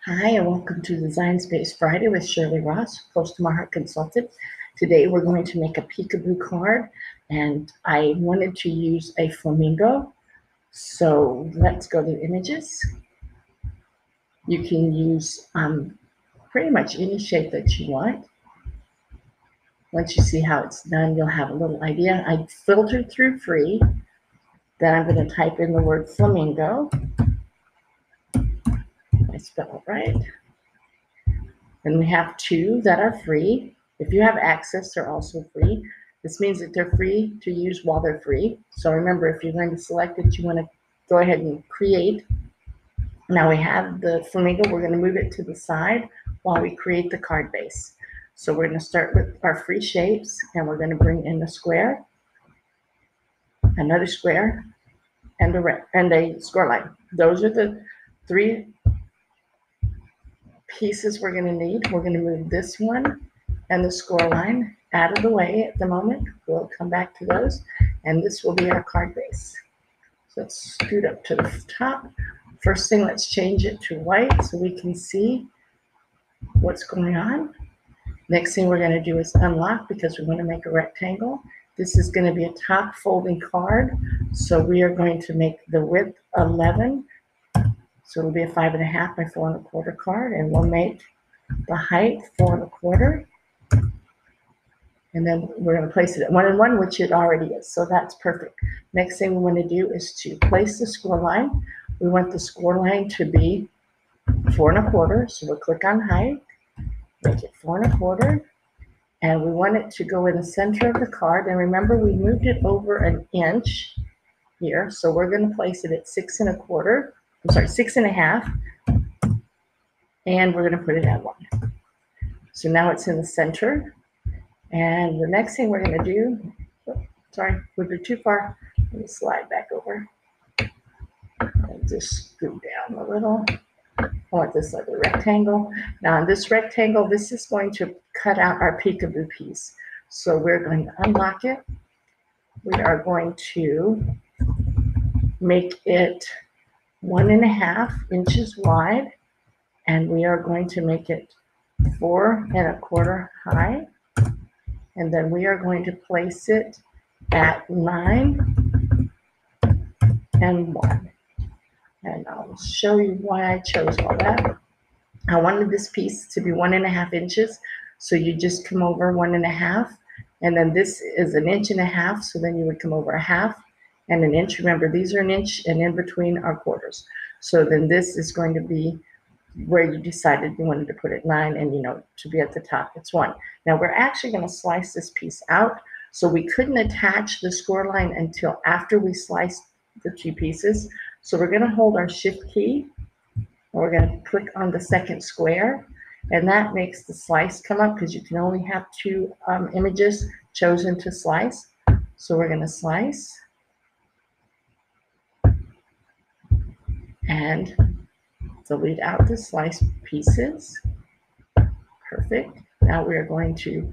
Hi, and welcome to Design Space Friday with Shirley Ross, close to my heart consultant. Today we're going to make a peekaboo card, and I wanted to use a flamingo. So let's go to images. You can use pretty much any shape that you want. Once you see how it's done, you'll have a little idea. I filtered through free. Then I'm going to type in the word flamingo. I spell it right. And we have two that are free. If you have access, they're also free. This means that they're free to use while they're free. So remember, if you're going to select it, you want to go ahead and create. Now we have the flamingo. We're going to move it to the side while we create the card base. So we're going to start with our free shapes, and we're going to bring in a square, another square, and a score line. Those are the three pieces we're going to need. We're going to move this one and the score line out of the way at the moment. We'll come back to those, and this will be our card base. So let's scoot up to the top. First thing, let's change it to white so we can see what's going on. Next thing we're going to do is unlock, because we want to make a rectangle. This is going to be a top folding card, so we are going to make the width 11. So it'll be a 5.5 by 4 1/4 card, and we'll make the height 4 1/4. And then we're going to place it at 1 and 1, which it already is. So that's perfect. Next thing we want to do is to place the score line. We want the score line to be 4 1/4. So we'll click on height, make it 4 1/4. And we want it to go in the center of the card. And remember, we moved it over an inch here. So we're going to place it at 6 1/4. I'm sorry, 6 1/2. And we're going to put it at 1. So now it's in the center. And the next thing we're going to do, sorry, moved it too far. Let me slide back over and just scoot down a little. I want this like a rectangle. Now in this rectangle, this is going to cut out our peekaboo piece. So we're going to unlock it. We are going to make it 1 1/2 inches wide, and we are going to make it 4 1/4 high. And then we are going to place it at 9 and 1. And I'll show you why I chose all that. I wanted this piece to be 1 1/2 inches. So you just come over 1 1/2. And then this is 1 1/2 inches. So then you would come over 1/2 and 1 inch. Remember, these are 1 inch, and in between are quarters. So then this is going to be where you decided you wanted to put it 9, and to be at the top, it's 1. Now we're actually going to slice this piece out, so we couldn't attach the score line until after we sliced the two pieces. So we're going to hold our shift key, and we're going to click on the second square, and that makes the slice come up, because you can only have two images chosen to slice. So we're going to slice, and delete out the sliced pieces. Perfect. Now we are going to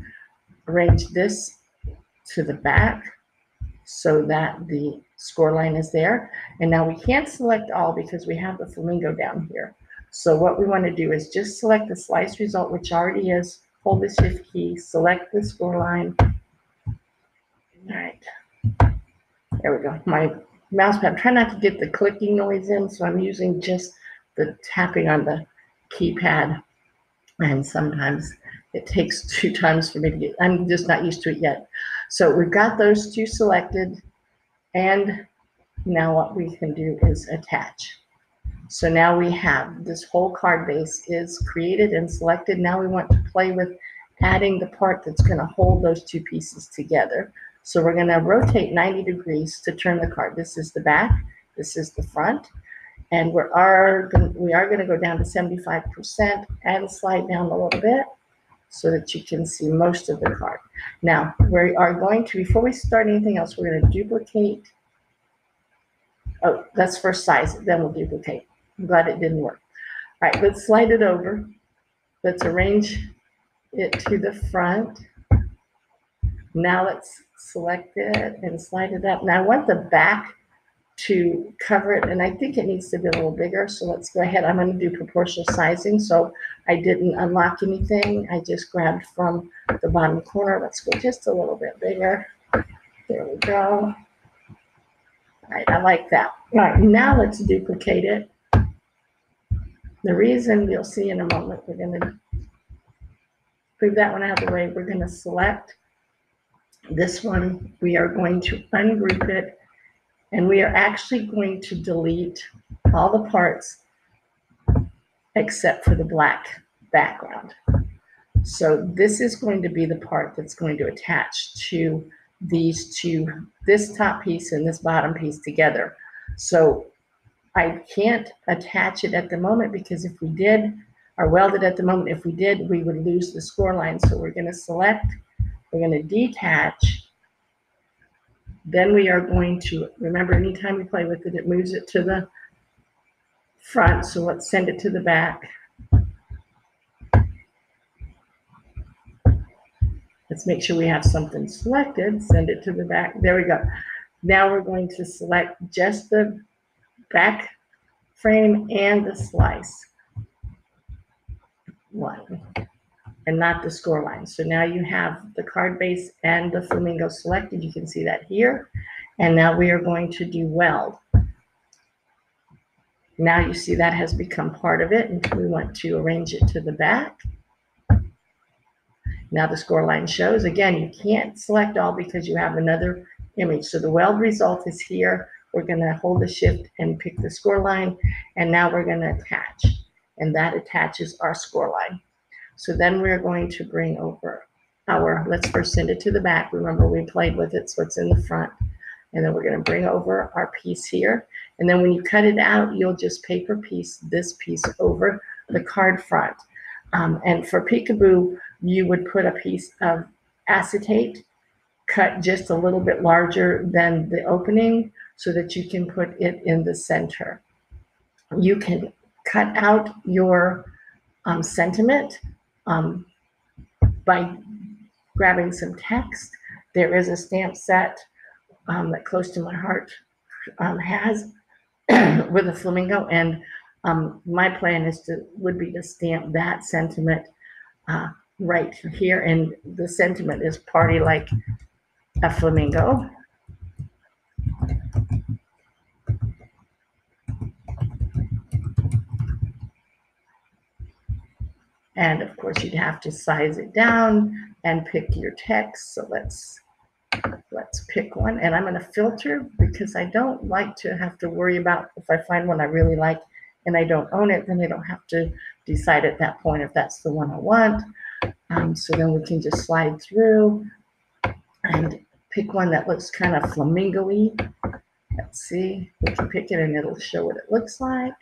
arrange this to the back so that the score line is there. And now we can't select all because we have the flamingo down here. So what we want to do is just select the slice result, which already is, hold the shift key, select the score line. All right. There we go. My mouse pad, try not to get the clicking noise in, so I'm using just the tapping on the keypad, and sometimes it takes 2 times for me to get, I'm just not used to it yet. So we've got those two selected, and now what we can do is attach. So now we have this whole card base is created and selected. Now we want to play with adding the part that's going to hold those two pieces together. So we're going to rotate 90 degrees to turn the card. This is the back, this is the front. And we are going to go down to 75% and slide down a little bit so that you can see most of the card. Now, we are going to, before we start anything else, we're going to duplicate. Oh, let's first size it, then we'll duplicate. I'm glad it didn't work. All right, let's slide it over. Let's arrange it to the front. Now let's select it and slide it up. Now I want the back to cover it, and I think it needs to be a little bigger, so let's go ahead. I'm going to do proportional sizing, so I didn't unlock anything. I just grabbed from the bottom corner. Let's go just a little bit bigger. There we go. All right, I like that. All right, now let's duplicate it. The reason you'll see in a moment, we're going to move that one out of the way. We're going to select this one. We are going to ungroup it, and we are actually going to delete all the parts except for the black background. So this is going to be the part that's going to attach to these two, this top piece and this bottom piece together. So I can't attach it at the moment, because if we did, or weld it at the moment, if we did, we would lose the score line. So we're going to select, we're going to detach. Then we are going to, remember, anytime we play with it, it moves it to the front. So let's send it to the back. Let's make sure we have something selected. Send it to the back. There we go. Now we're going to select just the back frame and the slice one, and not the score line. So now you have the card base and the flamingo selected. You can see that here. And now we are going to do weld. Now you see that has become part of it, and we want to arrange it to the back. Now the score line shows. Again, you can't select all because you have another image. So the weld result is here. We're going to hold the shift and pick the score line, and now we're going to attach, and that attaches our score line. So then we're going to bring over our, let's first send it to the back. Remember, we played with it, so it's in the front. And then we're going to bring over our piece here. And then when you cut it out, you'll just paper piece this piece over the card front. And for peekaboo, you would put a piece of acetate cut just a little bit larger than the opening so that you can put it in the center. You can cut out your sentiment by grabbing some text. There is a stamp set that Close to My Heart has with a flamingo, and my plan is would be to stamp that sentiment right here, and the sentiment is party like a flamingo. And of course you'd have to size it down and pick your text. So let's pick one, and I'm going to filter because I don't like to have to worry about, if I find one I really like and I don't own it, then I don't have to decide at that point if that's the one I want. So then we can just slide through and pick one that looks kind of flamingo-y. Let's see, we can pick it and it'll show what it looks like.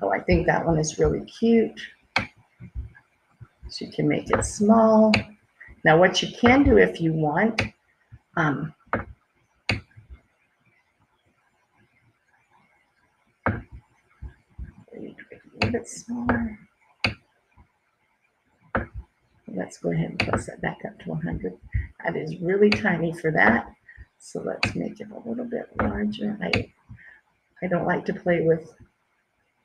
Oh, I think that one is really cute. So you can make it small. Now what you can do if you want, a little bit smaller. Let's go ahead and plus that back up to 100. That is really tiny for that. So let's make it a little bit larger. I don't like to play with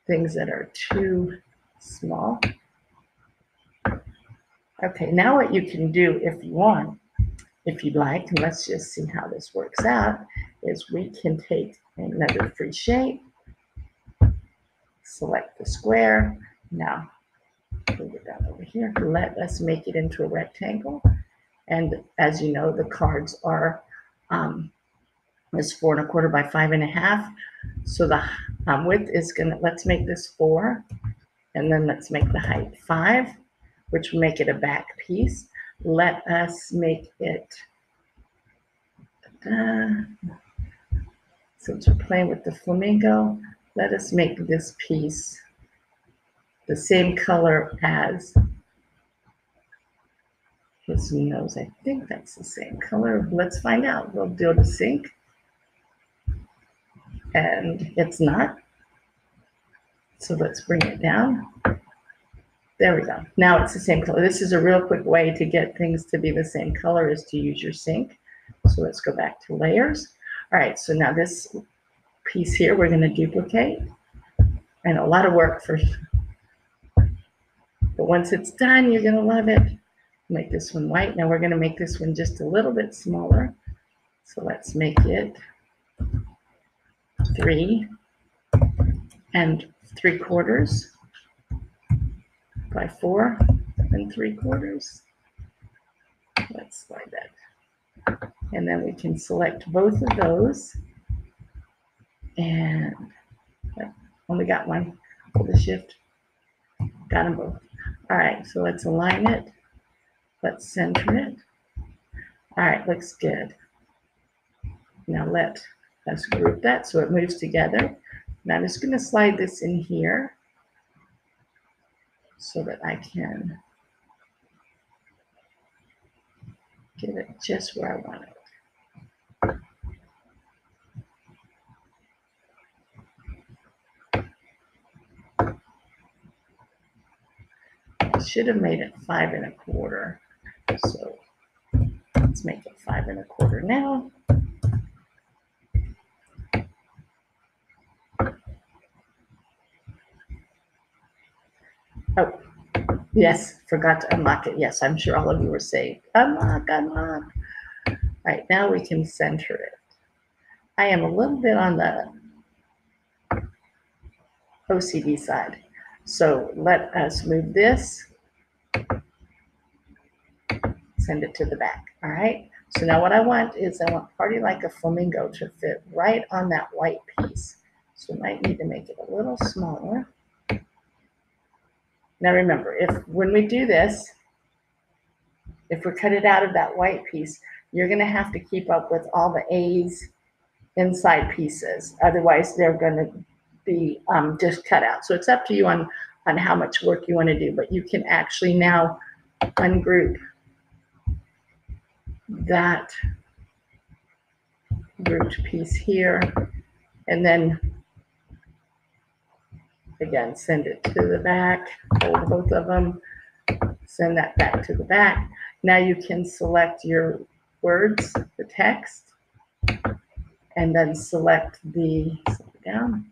things that are too small. Okay, now what you can do if you want, if you'd like, and let's just see how this works out, is we can take another free shape, select the square. Now, move it down over here. Let us make it into a rectangle. And as you know, the cards are is 4 1/4 by 5 1/2. So the width is gonna, let's make this 4, and then let's make the height 5, which will make it a back piece. Let us make it, since we're playing with the flamingo, let us make this piece the same color as his nose. I think that's the same color. Let's find out. We'll do the sync. And it's not. So let's bring it down. There we go. Now it's the same color. This is a real quick way to get things to be the same color, is to use your sync. So let's go back to layers. All right, so now this piece here we're going to duplicate, and a lot of work for, but once it's done, you're going to love it. Make this one white. Now we're going to make this one just a little bit smaller. So let's make it 3 3/4 by 4 3/4. Let's slide that. And then we can select both of those. And only got one. Hold the shift. Got them both. All right, so let's align it. Let's center it. All right, looks good. Now let us group that so it moves together. Now I'm just going to slide this in here so that I can get it just where I want it. I should have made it 5 1/4. So let's make it 5 1/4 now. Oh, yes, forgot to unlock it. Yes, I'm sure all of you were saying, unlock, unlock. All right, now we can center it. I am a little bit on the OCD side. So let us move this, send it to the back. All right. So now what I want is I want Party Like a Flamingo to fit right on that white piece. So we might need to make it a little smaller. Now remember, when we do this, if we cut it out of that white piece, you're going to have to keep up with all the A's inside pieces. Otherwise, they're going to be just cut out. So it's up to you on how much work you want to do. But you can actually now ungroup that grouped piece here, and then again send it to the back. Hold both of them, send that back to the back. Now you can select your words, the text, and then select the down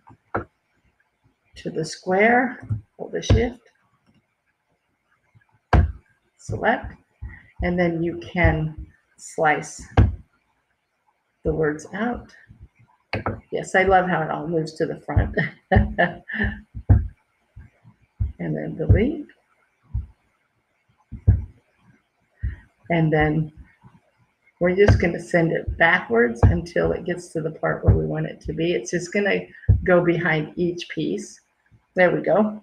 to the square. Hold the shift, select, and then you can slice the words out. Yes, I love how it all moves to the front. And then delete. And then we're just going to send it backwards until it gets to the part where we want it to be. It's just going to go behind each piece. There we go.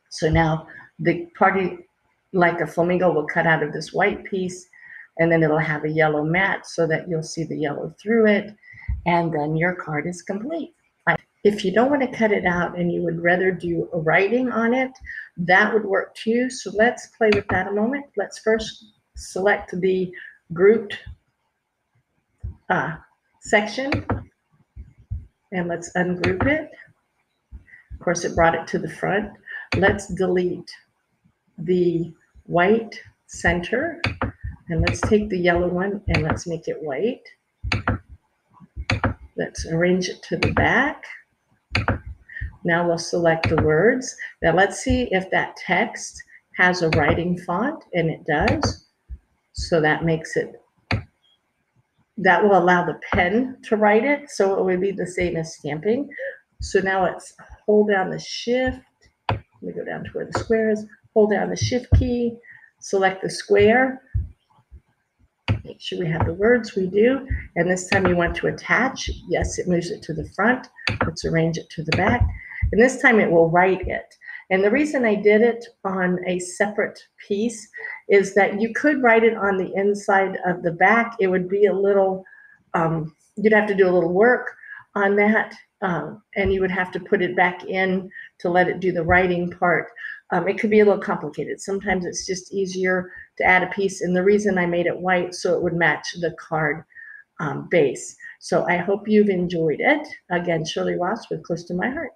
So now the Party Like a Flamingo will cut out of this white piece, and then it'll have a yellow mat so that you'll see the yellow through it, and then your card is complete. If you don't want to cut it out and you would rather do a writing on it, that would work too. So let's play with that a moment. Let's first select the grouped section, and let's ungroup it. Of course, it brought it to the front. Let's delete the white center, and let's take the yellow one and let's make it white. Let's arrange it to the back. Now we'll select the words. Now let's see if that text has a writing font, and it does. So that makes it, that will allow the pen to write it. So it would be the same as stamping. So now let's hold down the shift. Let me go down to where the square is. Hold down the shift key, select the square. Make sure we have the words, we do. And this time you want to attach. Yes, it moves it to the front. Let's arrange it to the back. And this time it will write it. And the reason I did it on a separate piece is that you could write it on the inside of the back. It would be a little, you'd have to do a little work on that. And you would have to put it back in to let it do the writing part. It could be a little complicated. Sometimes it's just easier to add a piece. And the reason I made it white so it would match the card base. So I hope you've enjoyed it. Again, Shirley Ross with Close to My Heart.